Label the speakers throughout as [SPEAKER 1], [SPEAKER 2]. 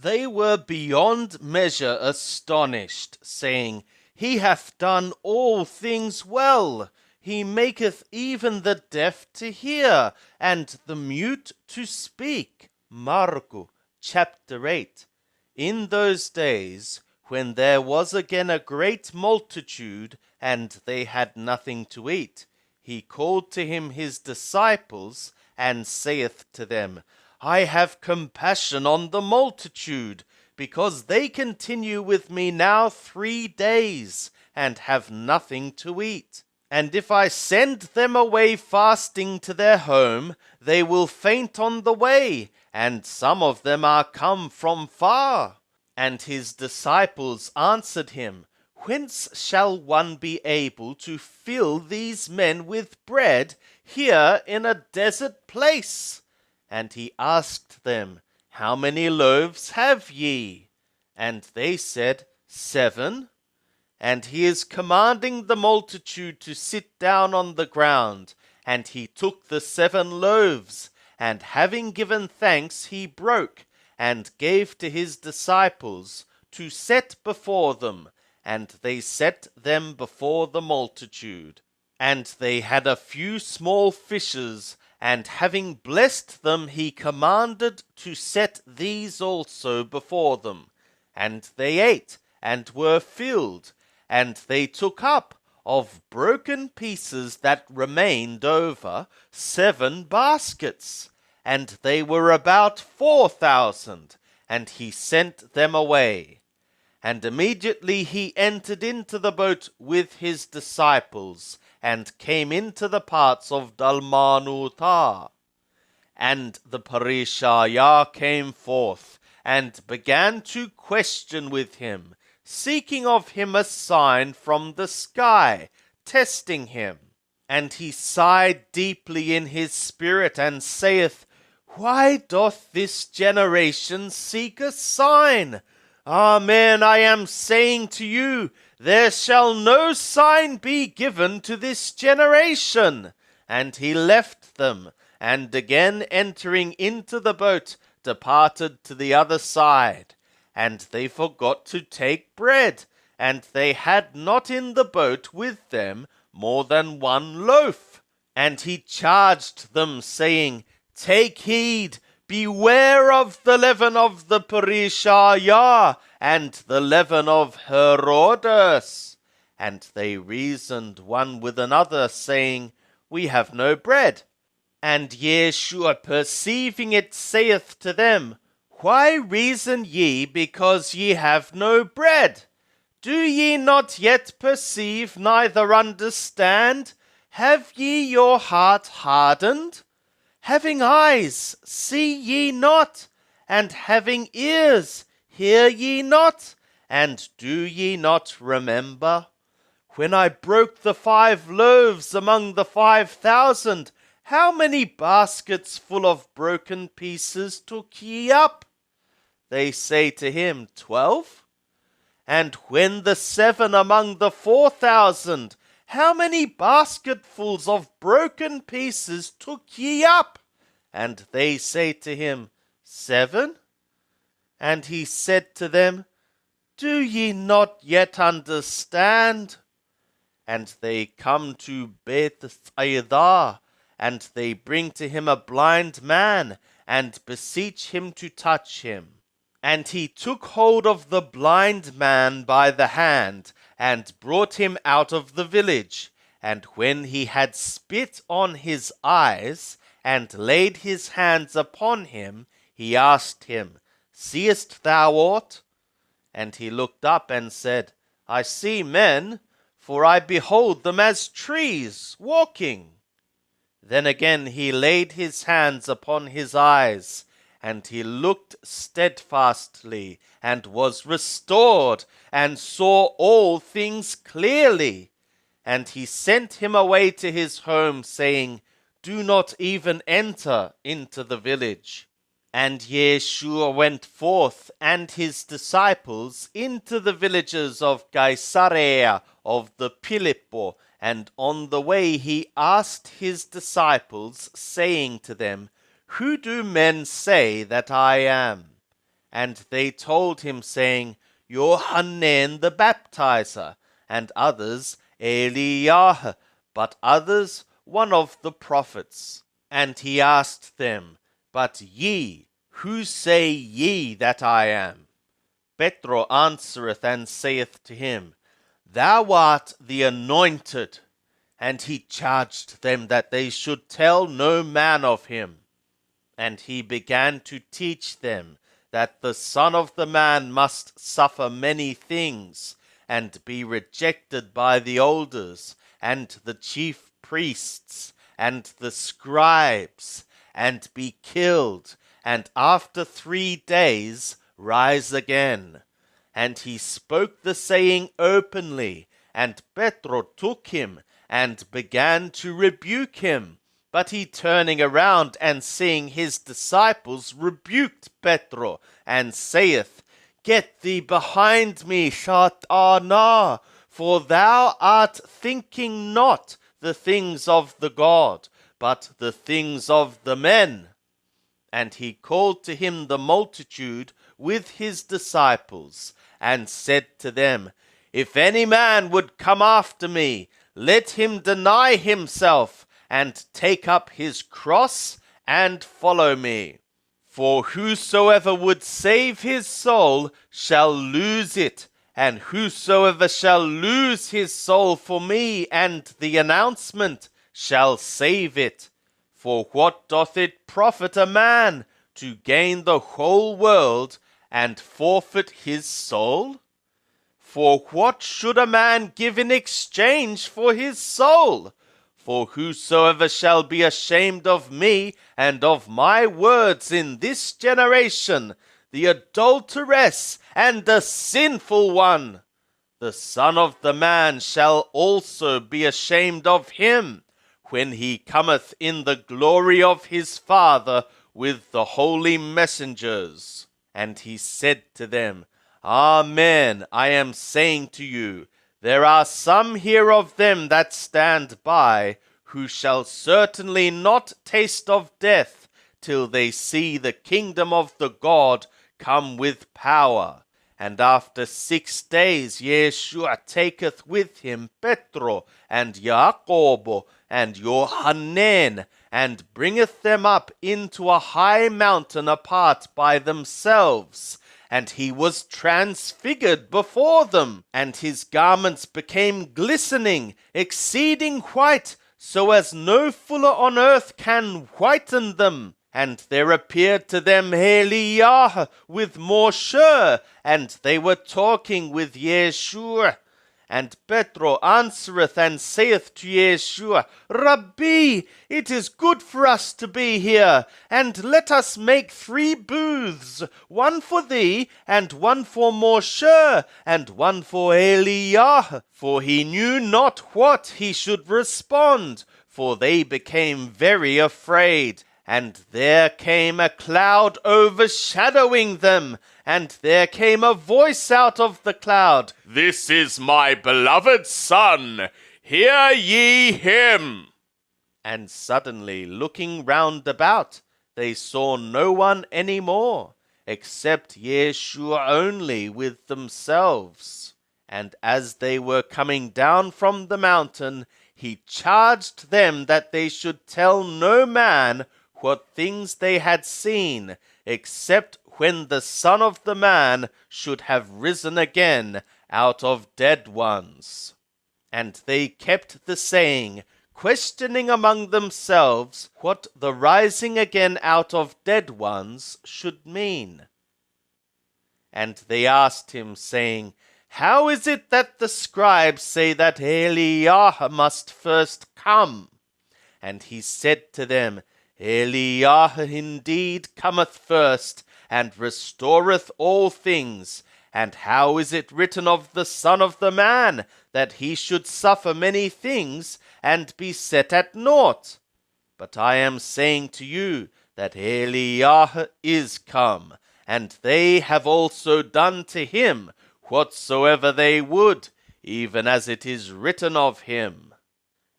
[SPEAKER 1] They were beyond measure astonished, saying, He hath done all things well. He maketh even the deaf to hear, and the mute to speak. Marku chapter 8. In those days, when there was again a great multitude, and they had nothing to eat, he called to him his disciples, and saith to them, I have compassion on the multitude, because they continue with me now 3 days, and have nothing to eat. And if I send them away fasting to their home, they will faint on the way, and some of them are come from far. And his disciples answered him, Whence shall one be able to fill these men with bread here in a desert place? And he asked them, How many loaves have ye? And they said, 7. And he is commanding the multitude to sit down on the ground. And he took the 7 loaves, and having given thanks, he broke, and gave to his disciples to set before them. And they set them before the multitude. And they had a few small fishes, and having blessed them, he commanded to set these also before them. And they ate, and were filled. And they took up of broken pieces that remained over 7 baskets. And they were about 4,000. And he sent them away. And immediately he entered into the boat with his disciples, and came into the parts of Dalmanutha. And the Parishaya came forth, and began to question with him, seeking of him a sign from the sky, testing him. And he sighed deeply in his spirit, and saith, Why doth this generation seek a sign? Amen, I am saying to you, there shall no sign be given to this generation. And he left them, and again entering into the boat, departed to the other side. And they forgot to take bread, and they had not in the boat with them more than 1 loaf. And he charged them, saying, Take heed, beware of the leaven of the Parishaya, and the leaven of Herodes. And they reasoned one with another, saying, We have no bread. And Yeshua, perceiving it, saith to them, Why reason ye, because ye have no bread? Do ye not yet perceive, neither understand? Have ye your heart hardened? Having eyes, see ye not? And having ears, hear ye not? And do ye not remember? When I broke the 5 loaves among the 5,000, how many baskets full of broken pieces took ye up? They say to him, 12. And when the 7 among the 4,000, how many basketfuls of broken pieces took ye up? And they say to him, 7. And he said to them, Do ye not yet understand? And they come to Bethsaida, and they bring to him a blind man, and beseech him to touch him. And he took hold of the blind man by the hand, and brought him out of the village. And when he had spit on his eyes, and laid his hands upon him, he asked him, Seest thou aught? And he looked up and said, I see men, for I behold them as trees walking. Then again he laid his hands upon his eyes, and he looked steadfastly, and was restored, and saw all things clearly. And he sent him away to his home, saying, Do not even enter into the village. And Yeshua went forth, and his disciples, into the villages of Caesarea of the Philippo. And on the way he asked his disciples, saying to them, Who do men say that I am? And they told him, saying, Yohanan the baptizer, and others, Eliah, but others, one of the prophets. And he asked them, But ye, who say ye that I am? Petro answereth and saith to him, Thou art the Anointed. And he charged them that they should tell no man of him. And he began to teach them that the Son of the Man must suffer many things, and be rejected by the elders, and the chief priests, and the scribes, and be killed, and after 3 days rise again. And he spoke the saying openly, and Petro took him, and began to rebuke him. But he, turning around and seeing his disciples, rebuked Petro, and saith, Get thee behind me, Satan, for thou art thinking not the things of the God, but the things of the men. And he called to him the multitude with his disciples, and said to them, If any man would come after me, let him deny himself, and take up his cross, and follow me. For whosoever would save his soul shall lose it, and whosoever shall lose his soul for me and the announcement shall save it. For what doth it profit a man to gain the whole world, and forfeit his soul? For what should a man give in exchange for his soul? For whosoever shall be ashamed of me and of my words in this generation, the adulteress and the sinful one, the Son of the Man shall also be ashamed of him, when he cometh in the glory of his Father with the holy messengers. And he said to them, Amen, I am saying to you, there are some here of them that stand by, who shall certainly not taste of death, till they see the kingdom of the God come with power. And after 6 days Yeshua taketh with him Petro and Jacobo and Yohanan, and bringeth them up into a high mountain apart by themselves. And he was transfigured before them, and his garments became glistening, exceeding white, so as no fuller on earth can whiten them. And there appeared to them Eliah with Moshe, and they were talking with Yeshua. And Petro answereth and saith to Yeshua, Rabbi, it is good for us to be here, and let us make 3 booths, one for thee, and one for Moshe, and one for Eliah. For he knew not what he should respond, for they became very afraid. And there came a cloud overshadowing them, and there came a voice out of the cloud, This is my beloved Son, hear ye him. And suddenly, looking round about, they saw no one any more, except Yeshua only with themselves. And as they were coming down from the mountain, he charged them that they should tell no man what things they had seen, except when the Son of the Man should have risen again out of dead ones. And they kept the saying, questioning among themselves what the rising again out of dead ones should mean. And they asked him, saying, How is it that the scribes say that Eliah must first come? And he said to them, Eliah indeed cometh first, and restoreth all things. And how is it written of the Son of the Man, that he should suffer many things, and be set at naught? But I am saying to you, that Eliah is come, and they have also done to him whatsoever they would, even as it is written of him.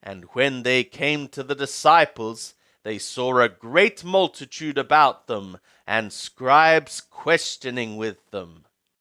[SPEAKER 1] And when they came to the disciples, they saw a great multitude about them, and scribes questioning with them.